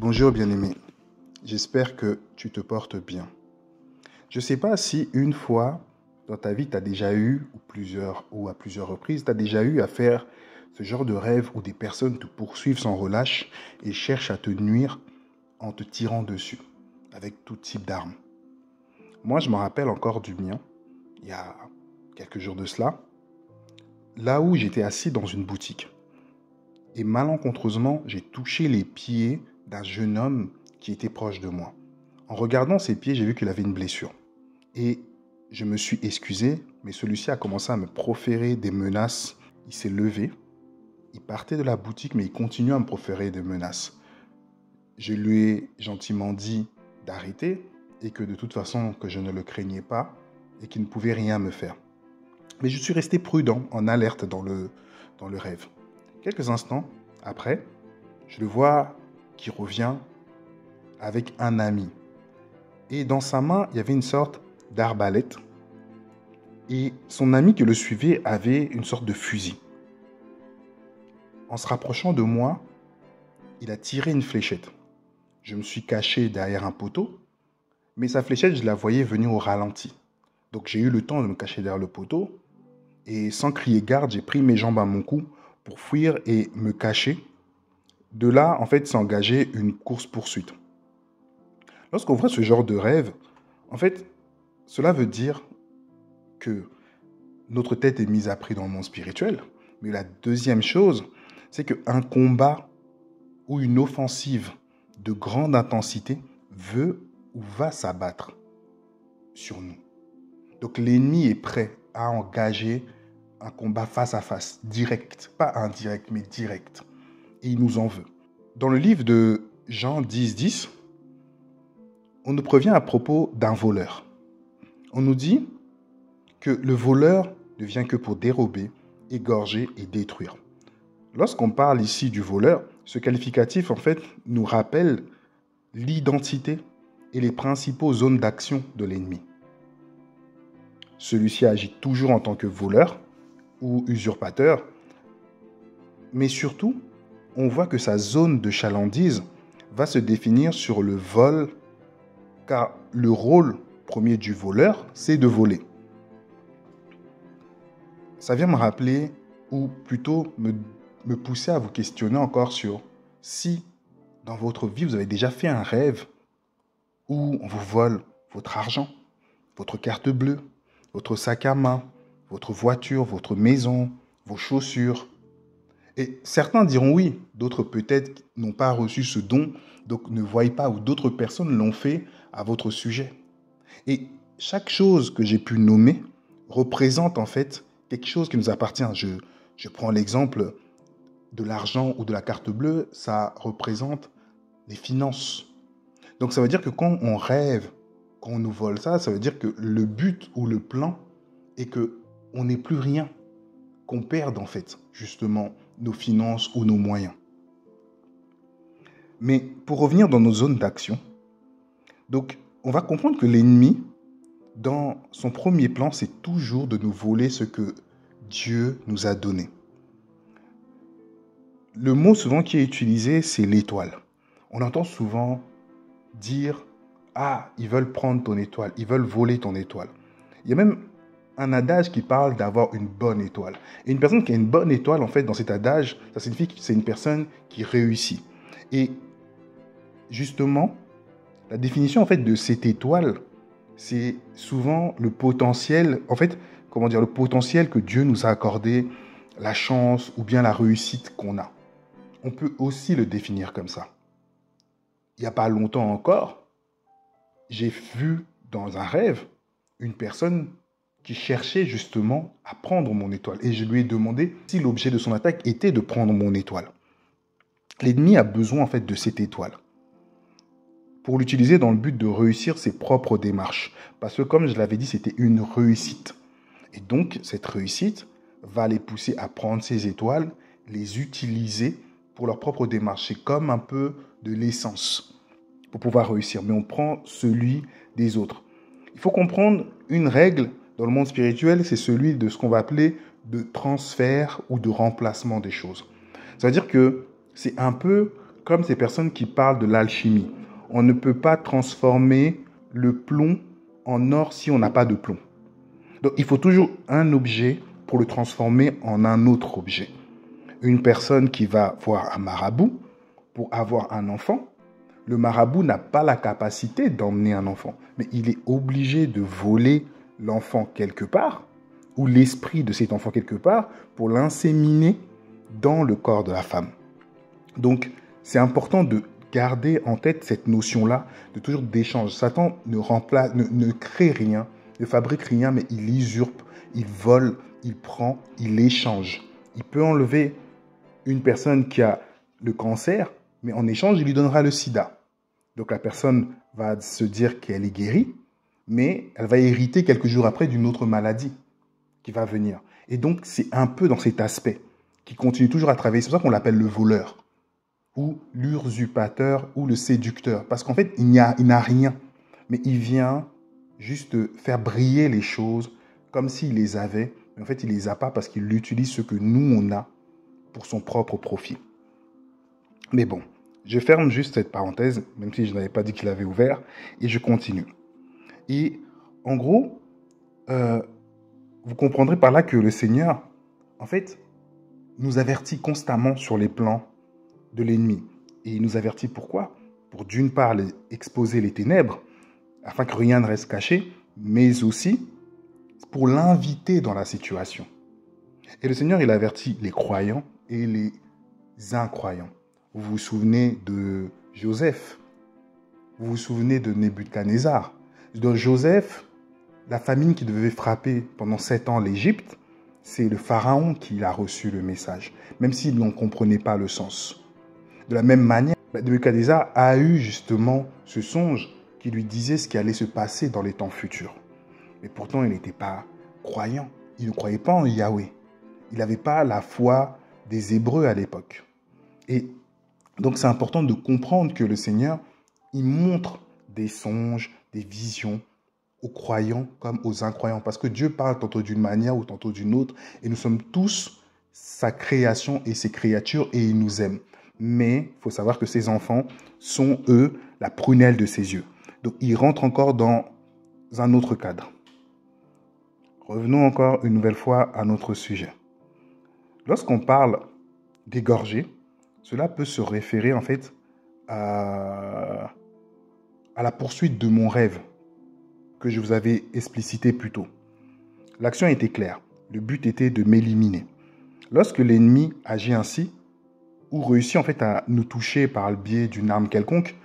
Bonjour bien-aimé, j'espère que tu te portes bien. Je ne sais pas si une fois dans ta vie, tu as déjà eu, ou à plusieurs reprises, tu as déjà eu à faire ce genre de rêve où des personnes te poursuivent sans relâche et cherchent à te nuire en te tirant dessus, avec tout type d'armes. Moi, je me rappelle encore du mien, il y a quelques jours de cela, là où j'étais assis dans une boutique. Et malencontreusement, j'ai touché les pieds d'un jeune homme qui était proche de moi. En regardant ses pieds, j'ai vu qu'il avait une blessure. Et je me suis excusé, mais celui-ci a commencé à me proférer des menaces. Il s'est levé, il partait de la boutique, mais il continuait à me proférer des menaces. Je lui ai gentiment dit d'arrêter et que de toute façon, que je ne le craignais pas et qu'il ne pouvait rien me faire. Mais je suis resté prudent, en alerte dans le rêve. Quelques instants après, je le vois qui revient avec un ami. Et dans sa main, il y avait une sorte d'arbalète. Et son ami qui le suivait avait une sorte de fusil. En se rapprochant de moi, il a tiré une fléchette. Je me suis caché derrière un poteau, mais sa fléchette, je la voyais venir au ralenti. Donc j'ai eu le temps de me cacher derrière le poteau, et sans crier garde, j'ai pris mes jambes à mon cou pour fuir et me cacher. De là, en fait, s'est engagée une course-poursuite. Lorsqu'on voit ce genre de rêve, en fait, cela veut dire que notre tête est mise à prix dans le monde spirituel. Mais la deuxième chose, c'est qu'un combat ou une offensive de grande intensité veut ou va s'abattre sur nous. Donc l'ennemi est prêt à engager un combat face à face, direct, pas indirect, mais direct. Et il nous en veut. Dans le livre de Jean 10, on nous prévient à propos d'un voleur. On nous dit que le voleur ne vient que pour dérober, égorger et détruire. Lorsqu'on parle ici du voleur, ce qualificatif en fait nous rappelle l'identité et les principaux zones d'action de l'ennemi. Celui-ci agit toujours en tant que voleur ou usurpateur, mais surtout, on voit que sa zone de chalandise va se définir sur le vol, car le rôle premier du voleur, c'est de voler. Ça vient me rappeler, ou plutôt me pousser à vous questionner encore sur si dans votre vie vous avez déjà fait un rêve où on vous vole votre argent, votre carte bleue, votre sac à main, votre voiture, votre maison, vos chaussures. Et certains diront oui, d'autres peut-être n'ont pas reçu ce don, donc ne voient pas, ou d'autres personnes l'ont fait à votre sujet. Et chaque chose que j'ai pu nommer représente en fait quelque chose qui nous appartient. Je prends l'exemple de l'argent ou de la carte bleue, ça représente les finances. Donc ça veut dire que quand on rêve, quand on nous vole ça, ça veut dire que le but ou le plan est qu'on n'ait plus rien, qu'on perde en fait justement nos finances ou nos moyens. Mais pour revenir dans nos zones d'action, donc on va comprendre que l'ennemi, dans son premier plan, c'est toujours de nous voler ce que Dieu nous a donné. Le mot souvent qui est utilisé, c'est l'étoile. On entend souvent dire « Ah, ils veulent prendre ton étoile, ils veulent voler ton étoile ». Il y a même un adage qui parle d'avoir une bonne étoile. Et une personne qui a une bonne étoile, en fait, dans cet adage, ça signifie que c'est une personne qui réussit. Et justement, la définition, en fait, de cette étoile, c'est souvent le potentiel, en fait, le potentiel que Dieu nous a accordé, la chance ou bien la réussite qu'on a. On peut aussi le définir comme ça. Il n'y a pas longtemps encore, j'ai vu dans un rêve une personne qui cherchait justement à prendre mon étoile. Et je lui ai demandé si l'objet de son attaque était de prendre mon étoile. L'ennemi a besoin en fait de cette étoile pour l'utiliser dans le but de réussir ses propres démarches. Parce que comme je l'avais dit, c'était une réussite. Et donc, cette réussite va les pousser à prendre ces étoiles, les utiliser pour leur propre démarche. C'est comme un peu de l'essence pour pouvoir réussir. Mais on prend celui des autres. Il faut comprendre une règle dans le monde spirituel, c'est celui de ce qu'on va appeler de transfert ou de remplacement des choses. Ça veut dire que c'est un peu comme ces personnes qui parlent de l'alchimie. On ne peut pas transformer le plomb en or si on n'a pas de plomb. Donc, il faut toujours un objet pour le transformer en un autre objet. Une personne qui va voir un marabout pour avoir un enfant, le marabout n'a pas la capacité d'emmener un enfant, mais il est obligé de voler l'enfant quelque part, ou l'esprit de cet enfant quelque part, pour l'inséminer dans le corps de la femme. Donc, c'est important de garder en tête cette notion-là, de toujours d'échange. Satan ne crée rien, ne fabrique rien, mais il usurpe, il vole, il prend, il échange. Il peut enlever une personne qui a le cancer, mais en échange, il lui donnera le sida. Donc la personne va se dire qu'elle est guérie, mais elle va hériter quelques jours après d'une autre maladie qui va venir. Et donc, c'est un peu dans cet aspect qui continue toujours à travailler. C'est pour ça qu'on l'appelle le voleur, ou l'usurpateur, ou le séducteur. Parce qu'en fait, il n'a rien, mais il vient juste faire briller les choses comme s'il les avait, mais en fait, il ne les a pas parce qu'il utilise ce que nous, on a pour son propre profit. Mais bon, je ferme juste cette parenthèse, même si je n'avais pas dit qu'il avait ouvert, et je continue. Et en gros, vous comprendrez par là que le Seigneur, en fait, nous avertit constamment sur les plans de l'ennemi. Et il nous avertit pourquoi? Pour d'une part exposer les ténèbres, afin que rien ne reste caché, mais aussi pour l'inviter dans la situation. Et le Seigneur, il avertit les croyants et les incroyants. Vous vous souvenez de Joseph, vous vous souvenez de Nebuchadnezzar. De Joseph, la famine qui devait frapper pendant 7 ans l'Égypte, c'est le pharaon qui a reçu le message, même s'il n'en comprenait pas le sens. De la même manière, Nebuchadnezzar a eu justement ce songe qui lui disait ce qui allait se passer dans les temps futurs. Mais pourtant, il n'était pas croyant. Il ne croyait pas en Yahweh. Il n'avait pas la foi des Hébreux à l'époque. Et donc, c'est important de comprendre que le Seigneur, il montre des songes, des visions aux croyants comme aux incroyants. Parce que Dieu parle tantôt d'une manière ou tantôt d'une autre. Et nous sommes tous sa création et ses créatures et il nous aime. Mais il faut savoir que ses enfants sont, eux, la prunelle de ses yeux. Donc, il rentre encore dans un autre cadre. Revenons encore une nouvelle fois à notre sujet. Lorsqu'on parle d'égorger, cela peut se référer en fait à la poursuite de mon rêve que je vous avais explicité plus tôt. L'action était claire. Le but était de m'éliminer. Lorsque l'ennemi agit ainsi, ou réussit en fait à nous toucher par le biais d'une arme quelconque,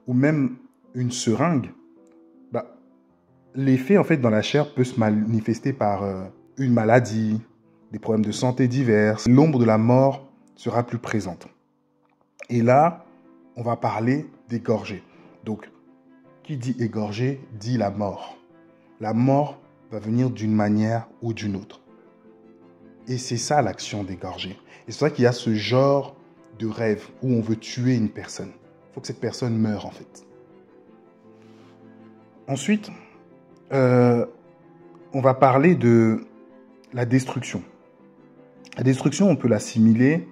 ou même une seringue, l'effet en fait dans la chair peut se manifester par une maladie, des problèmes de santé divers. L'ombre de la mort sera plus présente. Et là, on va parler d'égorger. Donc, qui dit égorger dit la mort. La mort va venir d'une manière ou d'une autre. Et c'est ça l'action d'égorger. Et c'est pour ça qu'il y a ce genre de rêve où on veut tuer une personne. Il faut que cette personne meure en fait. Ensuite, on va parler de la destruction. La destruction, on peut l'assimiler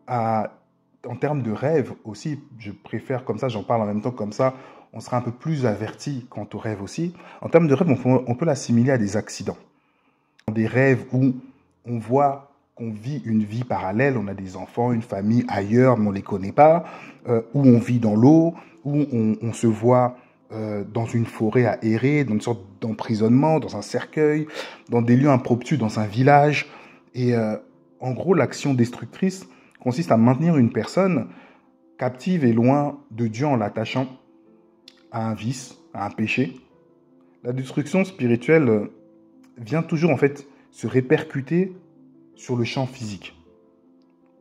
en termes de rêve aussi. Je préfère comme ça, j'en parle en même temps comme ça, on sera un peu plus averti quant au rêve aussi. En termes de rêve, on peut l'assimiler à des accidents. Des rêves où on voit qu'on vit une vie parallèle, on a des enfants, une famille ailleurs, mais on ne les connaît pas, où on vit dans l'eau, où on se voit dans une forêt à errer, dans une sorte d'emprisonnement, dans un cercueil, dans des lieux impromptus, dans un village. Et en gros, l'action destructrice consiste à maintenir une personne captive et loin de Dieu en l'attachant à un vice, à un péché. La destruction spirituelle vient toujours en fait se répercuter sur le champ physique.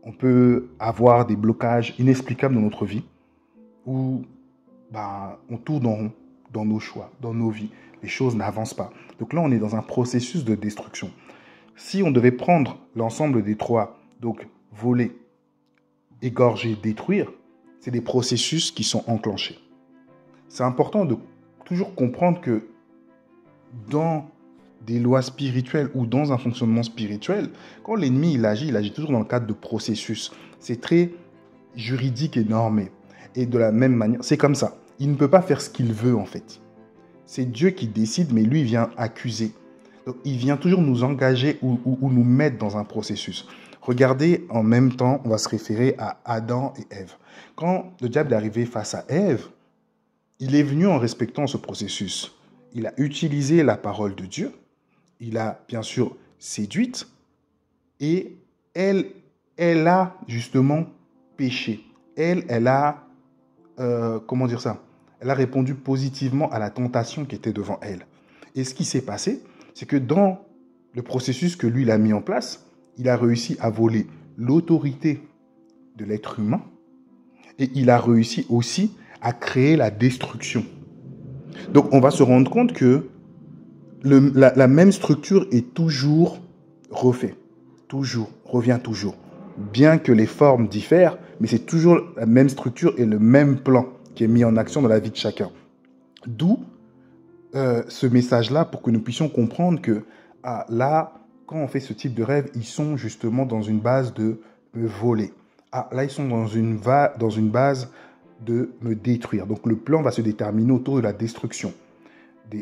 On peut avoir des blocages inexplicables dans notre vie où on tourne en rond dans nos choix, dans nos vies. Les choses n'avancent pas. Donc là, on est dans un processus de destruction. Si on devait prendre l'ensemble des trois, donc voler, égorger, détruire, c'est des processus qui sont enclenchés. C'est important de toujours comprendre que dans des lois spirituelles ou dans un fonctionnement spirituel, quand l'ennemi il agit toujours dans le cadre de processus. C'est très juridique et normée. Et de la même manière, c'est comme ça. Il ne peut pas faire ce qu'il veut en fait. C'est Dieu qui décide, mais lui, il vient accuser. Donc, il vient toujours nous engager ou nous mettre dans un processus. Regardez, en même temps, on va se référer à Adam et Ève. Quand le diable est arrivé face à Ève, il est venu en respectant ce processus. Il a utilisé la parole de Dieu. Il a, bien sûr, séduite. Et elle a justement péché. Elle a, comment dire ça? Elle a répondu positivement à la tentation qui était devant elle. Et ce qui s'est passé, c'est que dans le processus que lui, il a mis en place, il a réussi à voler l'autorité de l'être humain et il a réussi aussi à créer la destruction. Donc, on va se rendre compte que la même structure est toujours refaite, revient toujours. Bien que les formes diffèrent, mais c'est toujours la même structure et le même plan qui est mis en action dans la vie de chacun. D'où ce message-là pour que nous puissions comprendre que là, quand on fait ce type de rêve, ils sont justement dans une base de me voler. Là, ils sont dans une base de me détruire. Donc, le plan va se déterminer autour de la destruction.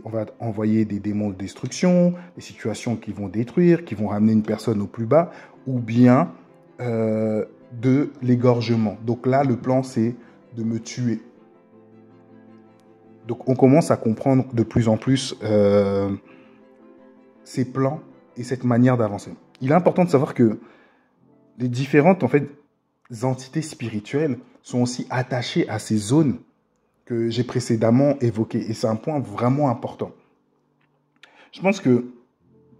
On va envoyer des démons de destruction, des situations qui vont détruire, qui vont ramener une personne au plus bas, ou bien de l'égorgement. Donc là, le plan, c'est de me tuer. Donc, on commence à comprendre de plus en plus ces plans et cette manière d'avancer. Il est important de savoir que les différentes entités spirituelles sont aussi attachées à ces zones que j'ai précédemment évoquées. Et c'est un point vraiment important. Je pense que,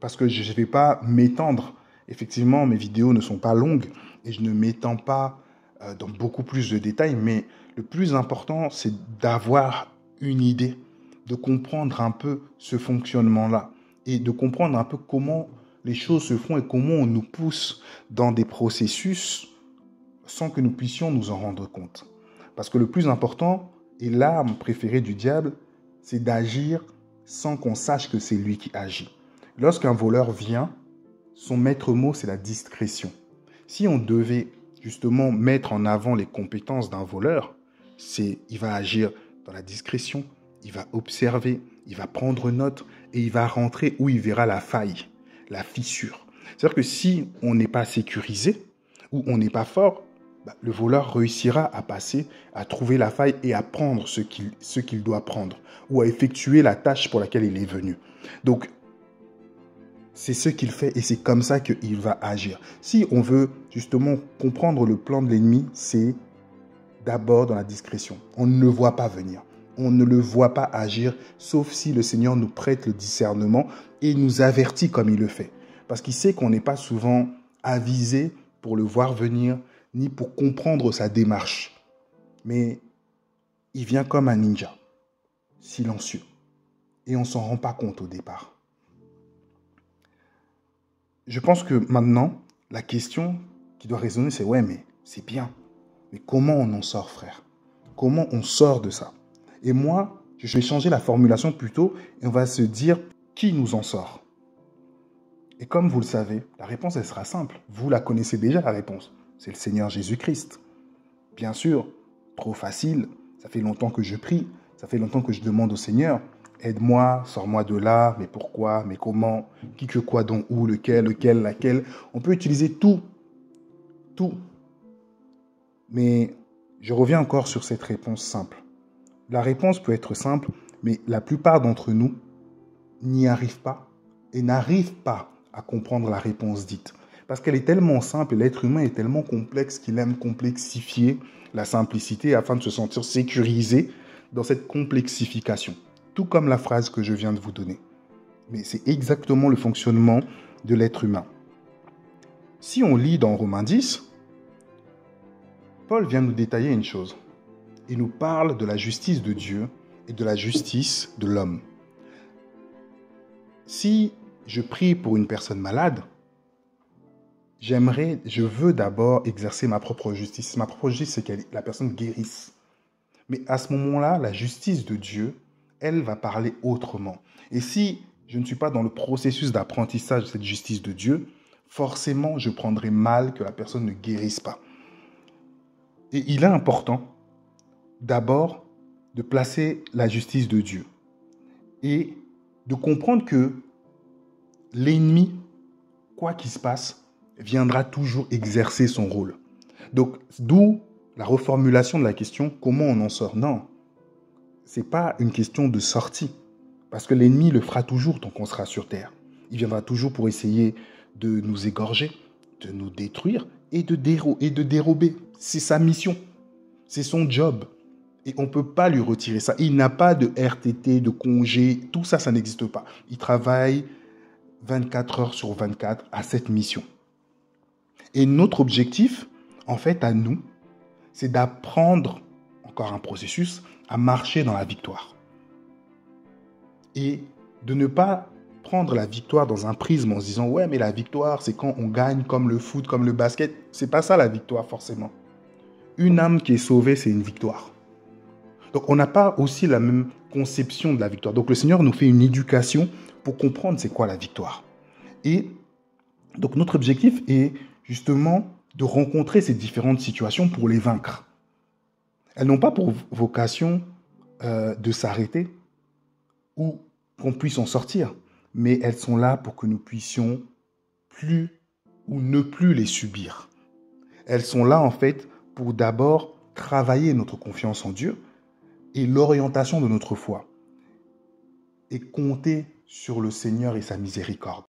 parce que je ne vais pas m'étendre, effectivement, mes vidéos ne sont pas longues et je ne m'étends pas dans beaucoup plus de détails, mais le plus important, c'est d'avoir une idée, de comprendre un peu ce fonctionnement-là et de comprendre un peu comment les choses se font et comment on nous pousse dans des processus sans que nous puissions nous en rendre compte. Parce que le plus important, et l'arme préférée du diable, c'est d'agir sans qu'on sache que c'est lui qui agit. Lorsqu'un voleur vient, son maître mot, c'est la discrétion. Si on devait justement mettre en avant les compétences d'un voleur, il va agir dans la discrétion, il va observer, il va prendre note et il va rentrer où il verra la faille, la fissure. C'est-à-dire que si on n'est pas sécurisé ou on n'est pas fort, le voleur réussira à passer, à trouver la faille et à prendre ce qu'il doit prendre ou à effectuer la tâche pour laquelle il est venu. Donc, c'est ce qu'il fait et c'est comme ça qu'il va agir. Si on veut justement comprendre le plan de l'ennemi, c'est d'abord dans la discrétion. On ne le voit pas venir. On ne le voit pas agir, sauf si le Seigneur nous prête le discernement et nous avertit comme il le fait. Parce qu'il sait qu'on n'est pas souvent avisé pour le voir venir, ni pour comprendre sa démarche. Mais il vient comme un ninja, silencieux. Et on ne s'en rend pas compte au départ. Je pense que maintenant, la question qui doit résonner, c'est « Ouais, mais c'est bien. Mais comment on en sort, frère? Comment on sort de ça ?» Et moi, je vais changer la formulation plutôt et on va se dire qui nous en sort. Et comme vous le savez, la réponse, elle sera simple. Vous la connaissez déjà, la réponse. C'est le Seigneur Jésus-Christ. Bien sûr, trop facile. Ça fait longtemps que je prie. Ça fait longtemps que je demande au Seigneur. Aide-moi, sors-moi de là. Mais pourquoi? Mais comment? Qui, que, quoi, dont, où, lequel, laquelle. On peut utiliser tout. Tout. Mais je reviens encore sur cette réponse simple. La réponse peut être simple, mais la plupart d'entre nous n'y arrivent pas et n'arrivent pas à comprendre la réponse dite. Parce qu'elle est tellement simple et l'être humain est tellement complexe qu'il aime complexifier la simplicité afin de se sentir sécurisé dans cette complexification. Tout comme la phrase que je viens de vous donner. Mais c'est exactement le fonctionnement de l'être humain. Si on lit dans Romains 10, Paul vient nous détailler une chose. Il nous parle de la justice de Dieu et de la justice de l'homme. Si je prie pour une personne malade, je veux d'abord exercer ma propre justice. Ma propre justice, c'est que la personne guérisse. Mais à ce moment-là, la justice de Dieu, elle va parler autrement. Et si je ne suis pas dans le processus d'apprentissage de cette justice de Dieu, forcément, je prendrai mal que la personne ne guérisse pas. Et il est important d'abord de placer la justice de Dieu et de comprendre que l'ennemi, quoi qu'il se passe, viendra toujours exercer son rôle. Donc, d'où la reformulation de la question, comment on en sort? Non, ce n'est pas une question de sortie, parce que l'ennemi le fera toujours tant qu'on sera sur terre. Il viendra toujours pour essayer de nous égorger, de nous détruire et de dérober. C'est sa mission, c'est son job. Et on ne peut pas lui retirer ça. Il n'a pas de RTT, de congé, tout ça, ça n'existe pas. Il travaille 24 heures sur 24 à cette mission. Et notre objectif, en fait, à nous, c'est d'apprendre, encore un processus, à marcher dans la victoire. Et de ne pas prendre la victoire dans un prisme en se disant « Ouais, mais la victoire, c'est quand on gagne comme le foot, comme le basket. » C'est pas ça la victoire, forcément. Une âme qui est sauvée, c'est une victoire. Donc, on n'a pas aussi la même conception de la victoire. Donc, le Seigneur nous fait une éducation pour comprendre c'est quoi la victoire. Et donc, notre objectif est justement de rencontrer ces différentes situations pour les vaincre. Elles n'ont pas pour vocation de s'arrêter ou qu'on puisse en sortir, mais elles sont là pour que nous puissions plus ou ne plus les subir. Elles sont là, en fait, pour d'abord travailler notre confiance en Dieu et l'orientation de notre foi et compter sur le Seigneur et sa miséricorde.